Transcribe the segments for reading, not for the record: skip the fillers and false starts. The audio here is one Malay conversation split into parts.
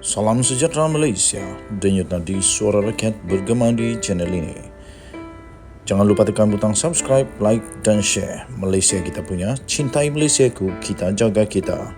Salam sejahtera Malaysia, denyut nadi suara rakyat bergema di channel ini. Jangan lupa tekan butang subscribe, like dan share. Malaysia kita punya, cintai Malaysiaku, kita jaga kita.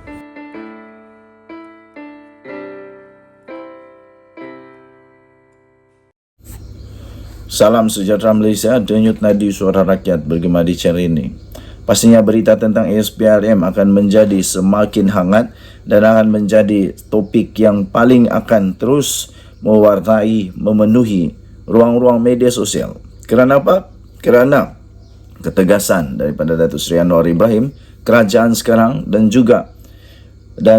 Salam sejahtera Malaysia, denyut nadi suara rakyat bergema di channel ini. Pastinya berita tentang SPRM akan menjadi semakin hangat dan akan menjadi topik yang paling akan terus mewarnai, memenuhi ruang-ruang media sosial. Kerana apa? Kerana ketegasan daripada Datuk Seri Anwar Ibrahim, kerajaan sekarang dan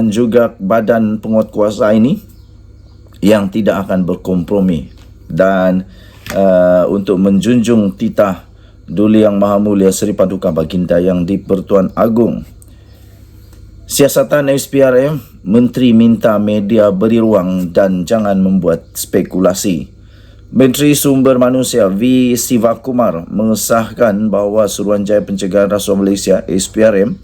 juga badan penguatkuasa ini yang tidak akan berkompromi dan untuk menjunjung titah Duli Yang Maha Mulia Seri Paduka Baginda yang di-Pertuan Agong. Siasatan SPRM, Menteri minta media beri ruang dan jangan membuat spekulasi. Menteri Sumber Manusia V. Sivakumar mengesahkan bahawa Suruhanjaya Pencegahan Rasuah Malaysia SPRM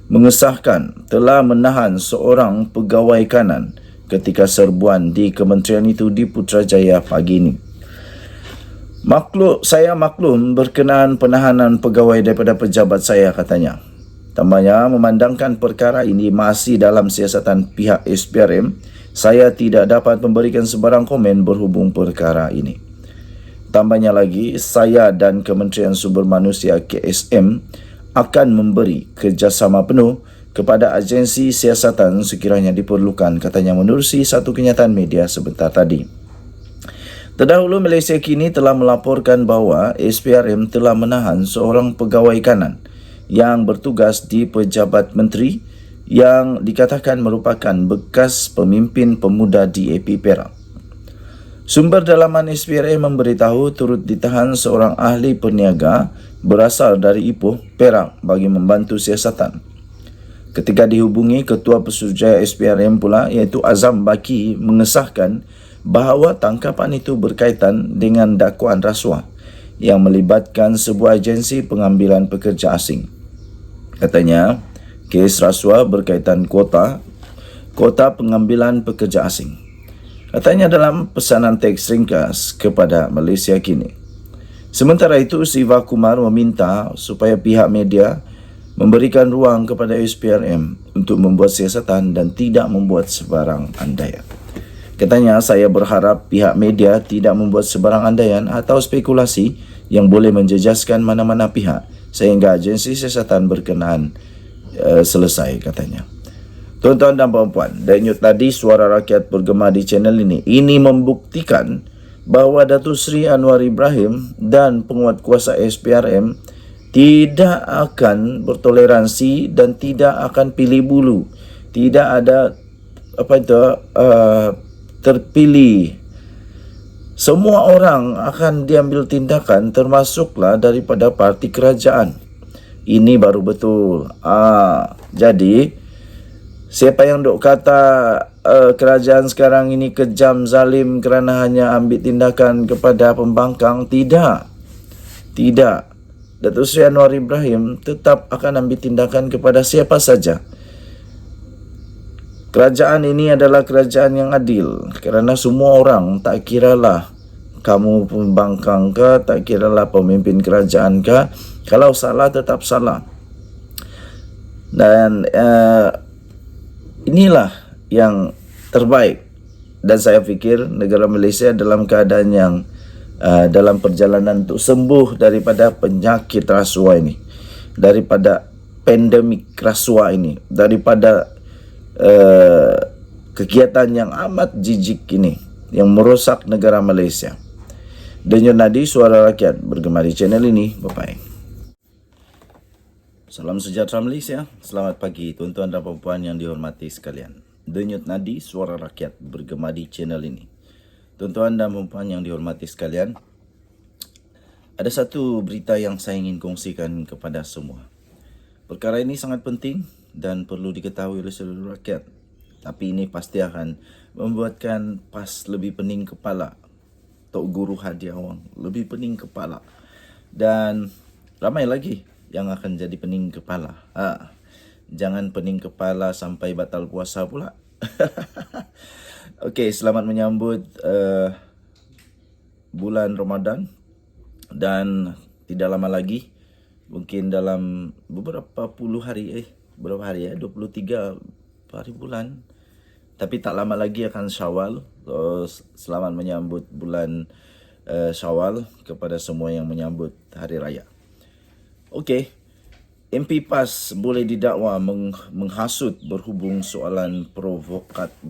mengesahkan telah menahan seorang pegawai kanan ketika serbuan di kementerian itu di Putrajaya pagi ini. Saya maklum berkenaan penahanan pegawai daripada pejabat saya, katanya. Tambahnya, memandangkan perkara ini masih dalam siasatan pihak SPRM, saya tidak dapat memberikan sebarang komen berhubung perkara ini. Tambahnya lagi, saya dan Kementerian Sumber Manusia KSM akan memberi kerjasama penuh kepada agensi siasatan sekiranya diperlukan, katanya menerusi satu kenyataan media sebentar tadi. Terdahulu, Malaysia kini telah melaporkan bahawa SPRM telah menahan seorang pegawai kanan yang bertugas di Pejabat Menteri yang dikatakan merupakan bekas pemimpin pemuda DAP Perak. Sumber dalaman SPRM memberitahu turut ditahan seorang ahli perniaga berasal dari Ipoh, Perak bagi membantu siasatan. Ketika dihubungi, Ketua Pesuruhjaya SPRM pula iaitu Azam Baki mengesahkan bahawa tangkapan itu berkaitan dengan dakwaan rasuah yang melibatkan sebuah agensi pengambilan pekerja asing. Katanya, kes rasuah berkaitan kuota pengambilan pekerja asing. Katanya dalam pesanan teks ringkas kepada Malaysia kini. Sementara itu, Siva Kumar meminta supaya pihak media memberikan ruang kepada SPRM untuk membuat siasatan dan tidak membuat sebarang andaian. Katanya, saya berharap pihak media tidak membuat sebarang andaian atau spekulasi yang boleh menjejaskan mana-mana pihak sehingga agensi siasatan berkenaan selesai, katanya. Tuan-tuan dan puan-puan, denyut nadi suara rakyat bergema di channel ini. Ini membuktikan bahawa Datuk Seri Anwar Ibrahim dan penguatkuasa SPRM tidak akan bertoleransi dan tidak akan pilih bulu. Tidak ada terpilih. Semua orang akan diambil tindakan, termasuklah daripada parti kerajaan. Ini baru betul. Jadi siapa yang dok kata kerajaan sekarang ini kejam, zalim kerana hanya ambil tindakan kepada pembangkang, tidak. Datuk Seri Anwar Ibrahim tetap akan ambil tindakan kepada siapa saja. Kerajaan ini adalah kerajaan yang adil kerana semua orang, tak kiralah kamu pembangkang ke, tak kiralah pemimpin kerajaan ke, kalau salah tetap salah. Dan inilah yang terbaik. Dan saya fikir negara Malaysia dalam keadaan yang dalam perjalanan untuk sembuh daripada penyakit rasuah ini, daripada pandemik rasuah ini, daripada kegiatan yang amat jijik ini yang merosak negara Malaysia. Denyut nadi suara rakyat bergema di channel ini. Bye-bye. Salam sejahtera Malaysia. Selamat pagi tuan-tuan dan puan yang dihormati sekalian. Denyut nadi suara rakyat bergema di channel ini. Tuan-tuan dan puan yang dihormati sekalian, ada satu berita yang saya ingin kongsikan kepada semua. Perkara ini sangat penting dan perlu diketahui oleh seluruh rakyat. Tapi ini pasti akan membuatkan PAS lebih pening kepala. Tok Guru Hadi Awang lebih pening kepala. Dan ramai lagi yang akan jadi pening kepala. Jangan pening kepala sampai batal puasa pula. Okey, selamat menyambut bulan Ramadan, dan tidak lama lagi, mungkin dalam beberapa puluh hari, berapa hari 23 hari bulan, tapi tak lama lagi akan Syawal. So, selamat menyambut bulan Syawal kepada semua yang menyambut hari raya. Okey, MP PAS boleh didakwa menghasut berhubung soalan provokatif.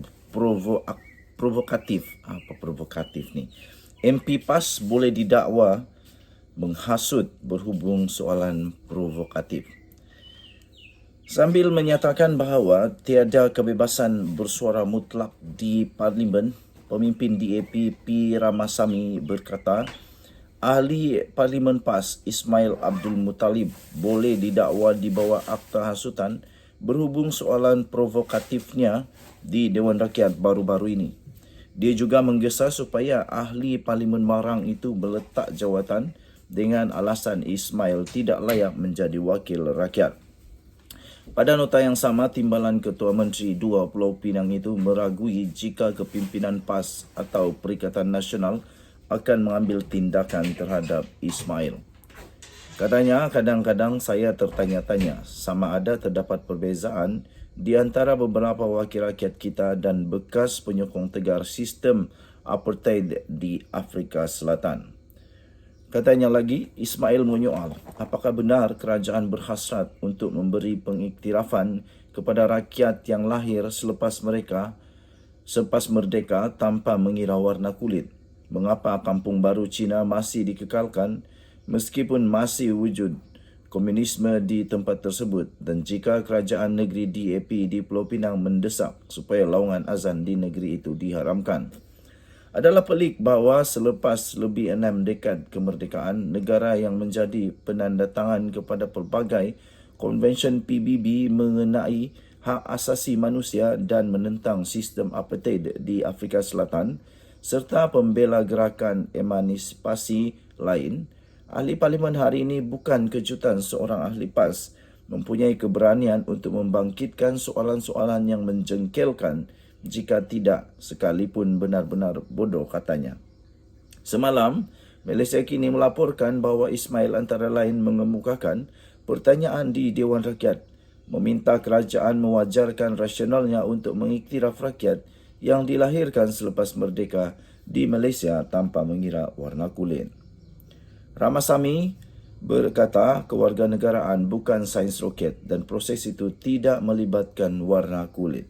Apa provokatif ni? MP PAS boleh didakwa menghasut berhubung soalan provokatif. Sambil menyatakan bahawa tiada kebebasan bersuara mutlak di Parlimen, pemimpin DAP P. Ramasamy berkata, Ahli Parlimen PAS Ismail Abdul Muttalib boleh didakwa di bawah Akta Hasutan berhubung soalan provokatifnya di Dewan Rakyat baru-baru ini. Dia juga menggesa supaya ahli Parlimen Marang itu meletak jawatan dengan alasan Ismail tidak layak menjadi wakil rakyat. Pada nota yang sama, Timbalan Ketua Menteri Dua Pulau Pinang itu meragui jika kepimpinan PAS atau Perikatan Nasional akan mengambil tindakan terhadap Ismail. Katanya, kadang-kadang saya tertanya-tanya sama ada terdapat perbezaan di antara beberapa wakil rakyat kita dan bekas penyokong tegar sistem apartheid di Afrika Selatan. Katanya lagi, Ismail menyoal apakah benar kerajaan berhasrat untuk memberi pengiktirafan kepada rakyat yang lahir selepas merdeka tanpa mengira warna kulit. Mengapa kampung baru Cina masih dikekalkan meskipun masih wujud komunisme di tempat tersebut, dan jika kerajaan negeri DAP di Pulau Pinang mendesak supaya laungan azan di negeri itu diharamkan. Adalah pelik bahawa selepas lebih 6 dekad kemerdekaan, negara yang menjadi penandatangan kepada pelbagai konvensyen PBB mengenai hak asasi manusia dan menentang sistem apartheid di Afrika Selatan serta pembela gerakan emansipasi lain, ahli parlimen hari ini bukan kejutan seorang ahli PAS mempunyai keberanian untuk membangkitkan soalan-soalan yang menjengkelkan jika tidak sekalipun benar-benar bodoh, katanya. Semalam, Malaysia Kini melaporkan bahawa Ismail antara lain mengemukakan pertanyaan di Dewan Rakyat meminta kerajaan mewajarkan rasionalnya untuk mengiktiraf rakyat yang dilahirkan selepas merdeka di Malaysia tanpa mengira warna kulit. Ramasamy berkata kewarganegaraan bukan sains roket dan proses itu tidak melibatkan warna kulit.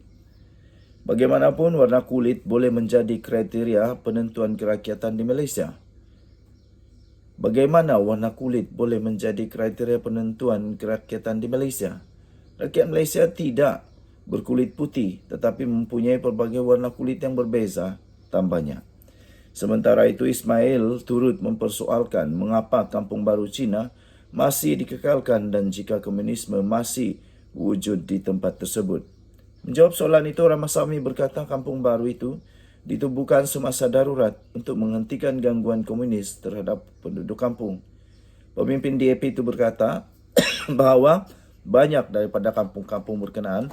Bagaimanapun, warna kulit boleh menjadi kriteria penentuan kerakyatan di Malaysia. Bagaimana warna kulit boleh menjadi kriteria penentuan kerakyatan di Malaysia? Rakyat Malaysia tidak berkulit putih tetapi mempunyai pelbagai warna kulit yang berbeza, tambahnya. Sementara itu, Ismail turut mempersoalkan mengapa kampung baru Cina masih dikekalkan dan jika komunisme masih wujud di tempat tersebut. Menjawab soalan itu, Ramasamy berkata kampung baru itu ditubuhkan semasa darurat untuk menghentikan gangguan komunis terhadap penduduk kampung. Pemimpin DAP itu berkata bahawa banyak daripada kampung-kampung berkenaan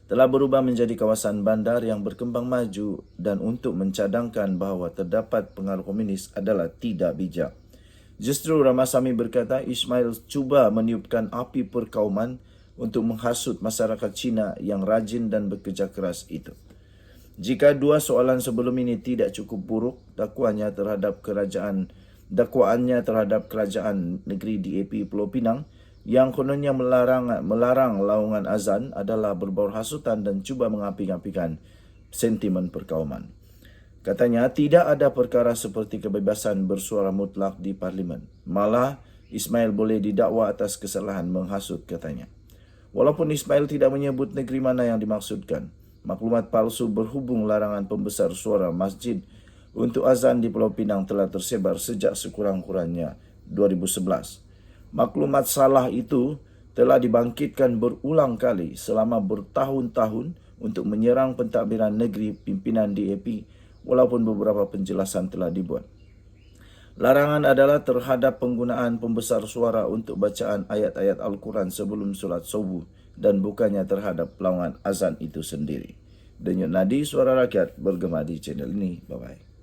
telah berubah menjadi kawasan bandar yang berkembang maju dan untuk mencadangkan bahawa terdapat pengaruh komunis adalah tidak bijak. Justru Ramasamy berkata Ismail cuba meniupkan api perkauman untuk menghasut masyarakat Cina yang rajin dan bekerja keras itu. Jika dua soalan sebelum ini tidak cukup buruk, dakwaannya terhadap kerajaan negeri DAP Pulau Pinang yang kononnya melarang laungan azan adalah berbau hasutan dan cuba mengapi-apikan sentimen perkauman. Katanya, tidak ada perkara seperti kebebasan bersuara mutlak di Parlimen. Malah, Ismail boleh didakwa atas kesalahan menghasut, katanya. Walaupun Ismail tidak menyebut negeri mana yang dimaksudkan, maklumat palsu berhubung larangan pembesar suara masjid untuk azan di Pulau Pinang telah tersebar sejak sekurang-kurangnya 2011. Maklumat salah itu telah dibangkitkan berulang kali selama bertahun-tahun untuk menyerang pentadbiran negeri pimpinan DAP walaupun beberapa penjelasan telah dibuat. Larangan adalah terhadap penggunaan pembesar suara untuk bacaan ayat-ayat Al-Quran sebelum solat subuh dan bukannya terhadap laungan azan itu sendiri. Denyut Nadi Suara Rakyat bergema di channel ini. Bye-bye.